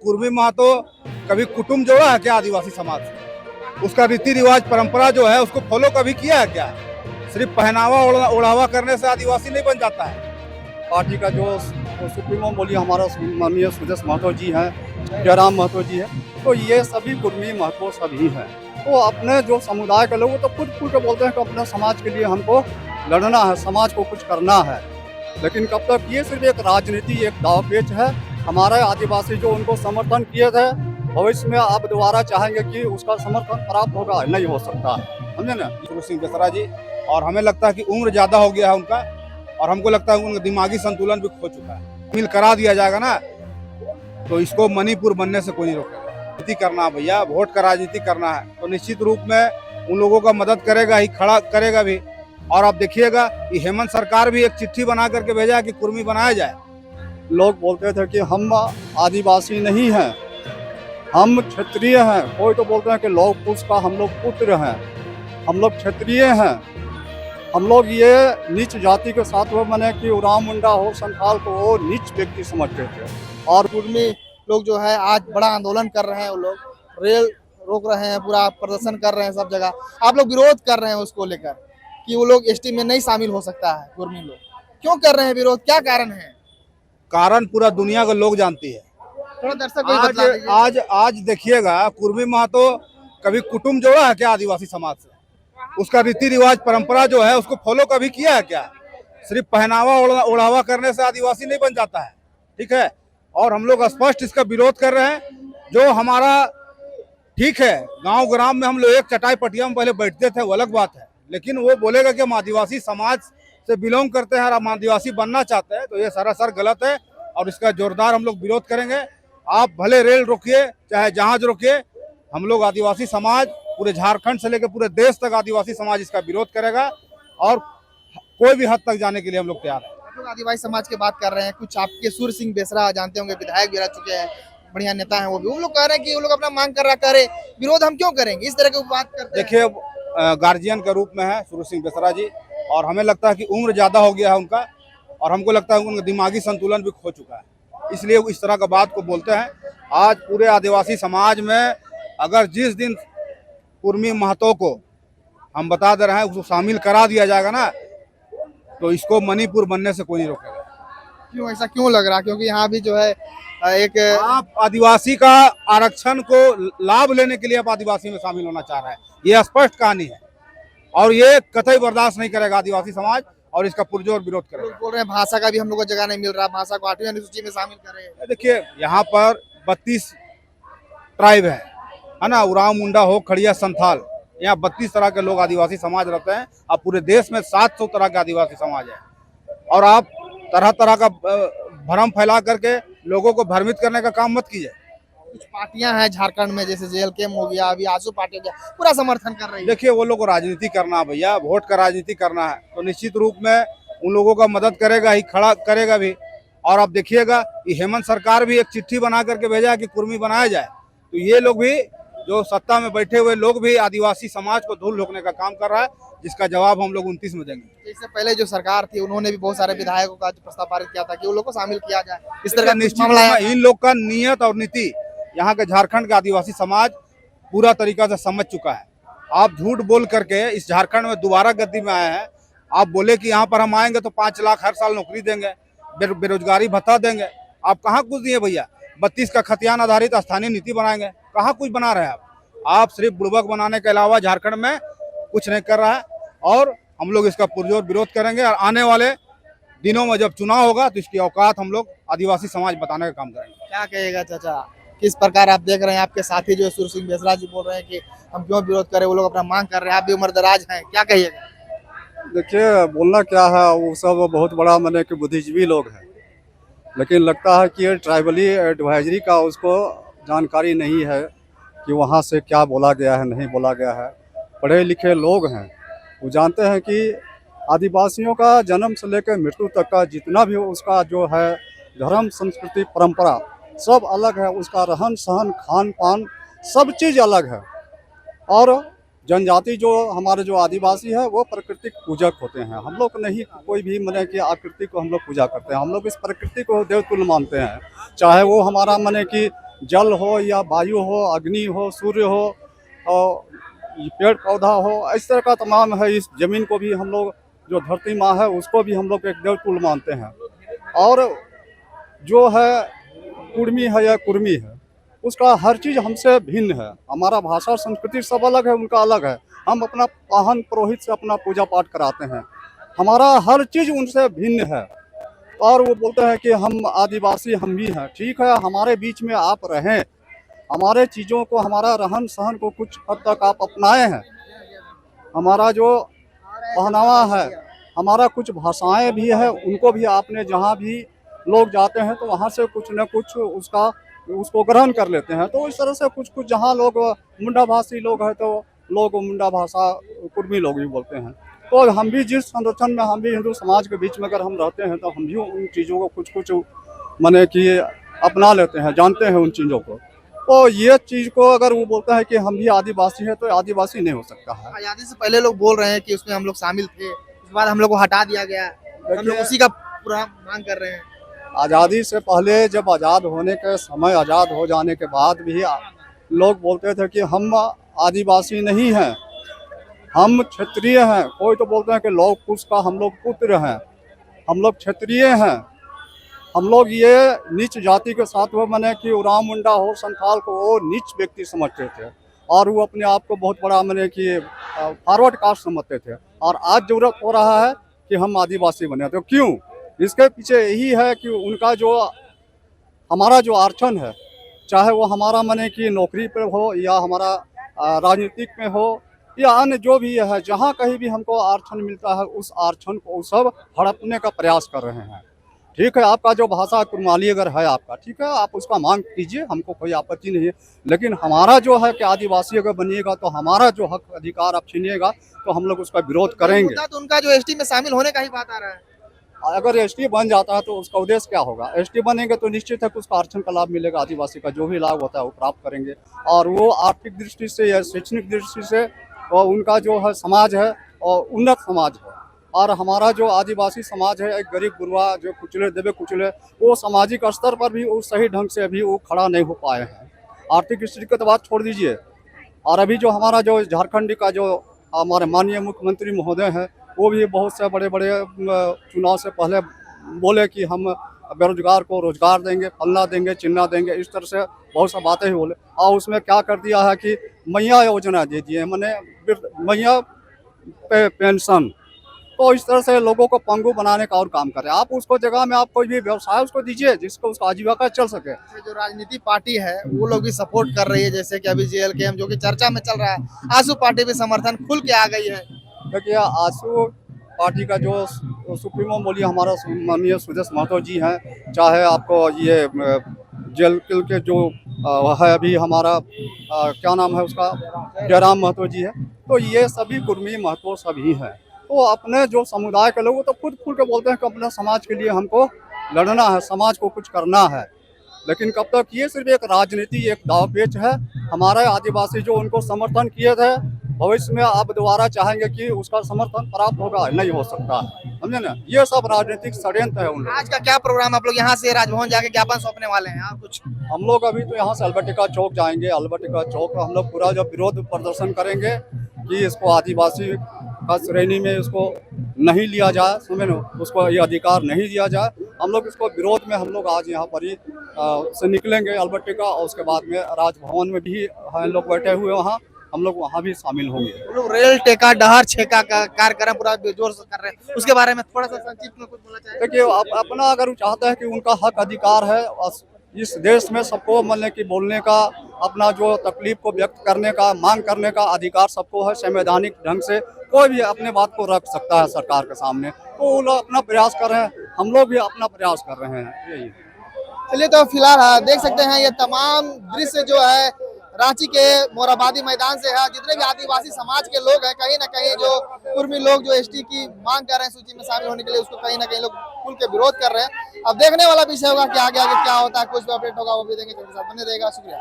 कुर्मी महतो कभी कुटुंब जोड़ा है क्या आदिवासी समाज से? उसका रीति रिवाज परंपरा जो है उसको फॉलो कभी किया है क्या? सिर्फ पहनावा ओढ़ावा करने से आदिवासी नहीं बन जाता है। पार्टी का जो सुप्रीमो बोलिए हमारा माननीय सुदेश महतो जी हैं, जयराम महतो जी हैं, तो ये सभी कुर्मी महतो सभी हैं। तो अपने जो समुदाय के लोग तो खुद खुल के बोलते हैं कि अपने समाज के लिए हमको लड़ना है, समाज को कुछ करना है। लेकिन कब तक ये सिर्फ एक राजनीति, एक दावपेच है। हमारे आदिवासी जो उनको समर्थन किए थे, भविष्य में आप दोबारा चाहेंगे कि उसका समर्थन प्राप्त होगा, नहीं हो सकता है, समझे ना। सूर्य सिंह बेसरा जी, और हमें लगता है कि उम्र ज्यादा हो गया है उनका, और हमको लगता है उनका दिमागी संतुलन भी खो चुका है। मिल करा दिया जाएगा ना तो इसको मणिपुर बनने से कोई नहीं रोकेगा। राजनीति करना भैया, वोट का राजनीति करना है तो निश्चित रूप में उन लोगों का मदद करेगा ही, खड़ा करेगा भी। और आप देखिएगा कि हेमंत सरकार भी एक चिट्ठी बना करके भेजा है कि कुर्मी बनाया जाए। लोग बोलते थे कि हम आदिवासी नहीं हैं, हम क्षत्रिय हैं। कोई तो बोलते हैं कि लौह पुरुष का हम लोग पुत्र हैं, हम लोग क्षत्रिय हैं। हम लोग ये नीच जाति के साथ वो माने कि उराव मुंडा हो, संथाल को वो नीच व्यक्ति समझते थे। और कुर्मी लोग जो है आज बड़ा आंदोलन कर रहे हैं, वो लोग रेल रोक रहे हैं, पूरा प्रदर्शन कर रहे हैं सब जगह। आप लोग विरोध कर रहे हैं उसको लेकर कि वो लोग एसटी में नहीं शामिल हो सकता है। कुर्मी लोग क्यों कर रहे हैं विरोध, क्या कारण है? कारण पूरा दुनिया का लोग जानती है। थोड़ा दर्शक को बतला दीजिए। आज देखिएगा कुर्मी महतो कभी कुटुंब जोड़ा है क्या आदिवासी समाज से? उसका रीति रिवाज परंपरा जो है उसको फॉलो कभी किया है क्या? सिर्फ पहनावा ओढ़ावा करने से आदिवासी नहीं बन जाता है, ठीक है। और हम लोग स्पष्ट इसका विरोध कर रहे हैं। जो हमारा ठीक है, गांव ग्राम में हम लोग एक चटाई पटिया में पहले बैठते थे, वो अलग बात है, लेकिन वो बोलेगा कि हम आदिवासी समाज से बिलोंग करते हैं और हम आदिवासी बनना चाहते हैं, तो ये सरासर गलत है और इसका जोरदार हम लोग विरोध करेंगे। आप भले रेल रोकिए, चाहे जहाज रोकिए, हम लोग आदिवासी समाज पूरे झारखंड से लेकर पूरे देश तक आदिवासी समाज इसका विरोध करेगा और कोई भी हद तक जाने के लिए हम लोग तैयार हैं। आप लोग आदिवासी समाज की बात कर रहे हैं, कुछ आपके सूर्य सिंह बेसरा जानते होंगे, विधायक भी रह चुके हैं, बढ़िया नेता हैं वो भी। वो लोग कह रहे हैं कि वो लोग अपना मांग कर रहा करे, विरोध हम क्यों करेंगे, इस तरह की बात करते हैं। देखिए गार्जियन के रूप में है सूर्य सिंह बेसरा जी, और हमें लगता है कि उम्र ज्यादा हो गया है उनका, और हमको लगता है उनका दिमागी संतुलन भी खो चुका है, इसलिए वो इस तरह का बात को बोलते हैं। आज पूरे आदिवासी समाज में अगर जिस दिन कुर्मी महतो को हम बता दे रहे हैं उसको शामिल करा दिया जाएगा ना तो इसको मणिपुर बनने से कोई नहीं रोकेगा। क्यों ऐसा क्यों लग रहा? क्योंकि यहाँ भी जो है एक आप आदिवासी का आरक्षण को लाभ लेने के लिए आप आदिवासी में शामिल होना चाह रहे हैं, ये स्पष्ट कहानी है और ये कतई बर्दाश्त नहीं करेगा आदिवासी समाज, और इसका पुरजोर विरोध करेगा। लोग बोल रहे हैं भाषा का भी हम लोग को जगह नहीं मिल रहा, भाषा को 8वीं अनुसूची में शामिल करें। देखिए यहाँ पर 32 ट्राइब है ना, उराव मुंडा हो, खड़िया, संथाल, यहाँ 32 तरह के लोग आदिवासी समाज रहते हैं। अब पूरे देश में 700 तरह के आदिवासी समाज है और आप तरह तरह का भ्रम फैला करके लोगों को भ्रमित करने का काम मत कीजिए। कुछ पार्टियां हैं झारखंड में, जैसे जेएलके हो गया, अभी आजसू पार्टी हो गया, पूरा समर्थन कर रही है। देखिए वो लोग को राजनीति करना है भैया, वोट का राजनीति करना है तो निश्चित रूप में उन लोगों का मदद करेगा ही, खड़ा करेगा भी। और आप देखिएगा कि हेमंत सरकार भी एक चिट्ठी बना करके भेजा है कि कुर्मी बनाया जाए, तो ये लोग भी जो सत्ता में बैठे हुए लोग भी आदिवासी समाज को धूल रोकने का काम कर रहा है, जिसका जवाब हम लोग 29 में देंगे। इससे पहले जो सरकार थी उन्होंने भी बहुत सारे विधायकों का प्रस्ताव पारित किया था कि उन लोग को शामिल किया जाए, इस तरह का निश्चित मामला है। इन लोग का नियत और नीति यहाँ के झारखंड का आदिवासी समाज पूरा तरीका से समझ चुका है। आप झूठ बोल करके इस झारखंड में दोबारा गद्दी में आए हैं, आप बोले कि यहाँ पर हम आएंगे तो 5 लाख हर साल नौकरी देंगे, बेरोजगारी भत्ता देंगे। आप कहाँ कुछ दिए भैया? 32 का खतियान आधारित स्थानीय नीति बनाएंगे, कहाँ कुछ बना रहे हैं आप सिर्फ बुड़बक बनाने के अलावा झारखंड में कुछ नहीं कर रहा है। और हम लोग इसका पुरजोर विरोध करेंगे और आने वाले दिनों में जब चुनाव होगा तो इसकी औकात हम लोग आदिवासी समाज बताने का काम करेंगे। क्या कहेगा चाचा, किस प्रकार आप देख रहे हैं आपके साथी जो सूर्य सिंह बेसरा जी बोल रहे हैं कि हम क्यों विरोध करें, वो लोग अपना मांग कर रहे हैं, आप भी उम्रदराज हैं, क्या कहिएगा? देखिए बोलना क्या है, वो सब बहुत बड़ा माने कि बुद्धिजीवी लोग हैं, लेकिन लगता है कि ये ट्राइबली एडवाइजरी का उसको जानकारी नहीं है कि वहाँ से क्या बोला गया है, नहीं बोला गया है। पढ़े लिखे लोग हैं, वो जानते हैं कि आदिवासियों का जन्म से लेकर मृत्यु तक का जितना भी उसका जो है धर्म, संस्कृति, परंपरा सब अलग है, उसका रहन सहन, खान पान सब चीज़ अलग है। और जनजाति जो हमारे जो आदिवासी है वो प्राकृतिक पूजक होते हैं। हम लोग नहीं कोई भी माने कि आकृति को हम लोग पूजा करते हैं, हम लोग इस प्रकृति को देवतुल्य मानते हैं। चाहे वो हमारा माने कि जल हो या वायु हो, अग्नि हो, सूर्य हो और पेड़ पौधा हो, इस तरह का तमाम है। इस जमीन को भी हम लोग, जो धरती माँ है उसको भी हम लोग एक देवतुल्य मानते हैं। और जो है कुर्मी है या कुर्मी है, उसका हर चीज़ हमसे भिन्न है। हमारा भाषा संस्कृति सब अलग है, उनका अलग है। हम अपना पाहन पुरोहित से अपना पूजा पाठ कराते हैं, हमारा हर चीज़ उनसे भिन्न है। और वो बोलते हैं कि हम आदिवासी हम भी हैं। ठीक है, हमारे बीच में आप रहें, हमारे चीज़ों को, हमारा रहन सहन को कुछ हद तक आप अपनाए हैं। हमारा जो पहनावा है, हमारा कुछ भाषाएं भी है, उनको भी आपने, जहाँ भी लोग जाते हैं तो वहाँ से कुछ न कुछ उसको ग्रहण कर लेते हैं। तो इस तरह से कुछ कुछ, जहाँ लोग मुंडा भाषी लोग हैं तो लोग मुंडा भाषा कुर्मी लोग भी बोलते हैं। तो हम भी जिस संरक्षण में, हम भी हिंदू समाज के बीच में अगर हम रहते हैं तो हम भी उन चीज़ों को कुछ कुछ माने कि अपना लेते हैं, जानते हैं उन चीज़ों को। तो ये चीज़ को अगर वो बोलता है कि हम भी आदिवासी हैं, तो आदिवासी नहीं हो सकता है। आजादी से पहले लोग बोल रहे हैं कि उसमें हम लोग शामिल थे, उसके बाद हम लोग को हटा दिया गया, हम लोग उसी का पूरा मांग कर रहे हैं। आज़ादी से पहले, जब आज़ाद होने के समय, आज़ाद हो जाने के बाद भी लोग बोलते थे कि हम आदिवासी नहीं हैं, हम क्षत्रिय हैं। कोई तो बोलते हैं कि लौह कुश का हम लोग पुत्र हैं, हम लोग क्षत्रिय हैं। हम लोग ये नीच जाति के साथ वो माने कि उरांव मुंडा हो, संथाल को वो नीच व्यक्ति समझते थे और वो अपने आप को बहुत बड़ा माने कि फॉरवर्ड कास्ट समझते थे। और आज जरूरत हो रहा है कि हम आदिवासी बने। तो क्यों? इसके पीछे यही है कि उनका जो, हमारा जो आरक्षण है, चाहे वो हमारा माने कि नौकरी पे हो या हमारा राजनीतिक में हो या अन्य जो भी है, जहाँ कहीं भी हमको आरक्षण मिलता है, उस आरक्षण को सब हड़पने का प्रयास कर रहे हैं। ठीक है, आपका जो भाषा कुर्माली अगर है आपका, ठीक है, आप उसका मांग कीजिए, हमको कोई आपत्ति नहीं है। लेकिन हमारा जो है कि आदिवासी अगर बनिएगा तो हमारा जो हक अधिकार आप छीनिएगा तो हम लोग उसका विरोध करेंगे। मुद्दा तो उनका जो एसटी में शामिल होने का ही बात आ रहा है। अगर एसटी बन जाता है तो उसका उद्देश्य क्या होगा? एसटी बनेंगे तो निश्चित है कि उसका आरक्षण का लाभ मिलेगा, आदिवासी का जो भी लाभ होता है वो प्राप्त करेंगे। और वो आर्थिक दृष्टि से या शैक्षणिक दृष्टि से और उनका जो है समाज है और उन्नत समाज है। और हमारा जो आदिवासी समाज है, एक गरीब गुरबा जो कुचले दबे कुचले, वो सामाजिक स्तर पर भी वो सही ढंग से अभी वो खड़ा नहीं हो पाए हैं। आर्थिक स्थिति की तो बात छोड़ दीजिए। और अभी जो हमारा जो झारखंड का जो हमारे माननीय मुख्यमंत्री महोदय हैं, वो भी बहुत से बड़े बड़े चुनाव से पहले बोले कि हम बेरोजगार को रोजगार देंगे, फलना देंगे, चिन्ना देंगे, इस तरह से बहुत सा बातें ही बोले। और उसमें क्या कर दिया है कि मैया योजना दे दिए, मैंने मैया पेंशन। तो इस तरह से लोगों को पंगु बनाने का और काम करे। आप उसको जगह में आप कोई भी व्यवसाय उसको दीजिए जिसको उसका आजीविका चल सके। जो राजनीति पार्टी है वो लोग भी सपोर्ट कर रही है, जैसे कि अभी जेएलकेएम जो कि चर्चा में चल रहा है, आजसू पार्टी भी समर्थन खुल के आ गई है। देखिए, आजसू पार्टी का जो सुप्रीमो बोलिए हमारा माननीय सुदेश महतो जी हैं, चाहे आपको ये जेएलके के जो है अभी हमारा क्या नाम है उसका, जयराम महतो जी है, तो ये सभी कुर्मी महतो सभी हैं। तो अपने जो समुदाय के लोग तो खुद खुल के बोलते हैं कि अपने समाज के लिए हमको लड़ना है, समाज को कुछ करना है। लेकिन कब तक? ये सिर्फ एक राजनीति, एक दाव पेच है। हमारे आदिवासी जो उनको समर्थन किए थे, भविष्य में आप दोबारा चाहेंगे कि उसका समर्थन प्राप्त होगा, नहीं हो सकता, समझे ना? ये सब राजनीतिक षड्यंत्र है उन लोग। आज का क्या प्रोग्राम? आप लोग यहाँ से राजभवन जाके ज्ञापन सौंपने वाले हैं? आप कुछ हम लोग अभी तो यहाँ से अल्बर्टिका चौक जाएंगे। अल्बर्टिका चौक हम लोग पूरा जब विरोध प्रदर्शन करेंगे कि इसको आदिवासी का श्रेणी में इसको नहीं लिया जाए, समझे ना, उसको ये अधिकार नहीं दिया जाए। हम लोग इसको विरोध में हम लोग आज यहाँ पर ही से निकलेंगे अल्बर्टिका, और उसके बाद में राजभवन में भी हम लोग बैठे हुए, वहाँ हम लोग वहाँ भी शामिल होंगे। लोग रेल टेका डहर छेका का कार्यक्रम पूरा जोर से कर रहे हैं, उसके बारे में थोड़ा सा संक्षिप्त में कुछ बोलना चाहिए? देखिए, अपना अगर वो चाहता है कि उनका हक अधिकार है, इस देश में सबको मतलब कि बोलने का, अपना जो तकलीफ को व्यक्त करने का, मांग करने का अधिकार सबको है। संवैधानिक ढंग से कोई भी अपने बात को रख सकता है सरकार के सामने। तो वो लोग अपना प्रयास कर रहे हैं, हम लोग भी अपना प्रयास कर रहे हैं, यही। चलिए, तो फिलहाल देख सकते हैं ये तमाम दृश्य जो है रांची के मोराबादी मैदान से है। जितने भी आदिवासी समाज के लोग हैं, कहीं ना कहीं जो कुर्मी लोग जो एसटी की मांग कर रहे हैं सूची में शामिल होने के लिए, उसको कहीं ना कहीं लोग खुल के विरोध कर रहे हैं। अब देखने वाला विषय होगा कि आगे आगे क्या होता है, कुछ भी अपडेट होगा वो भी देंगे। जल्दी साथ बने रहेगा, शुक्रिया।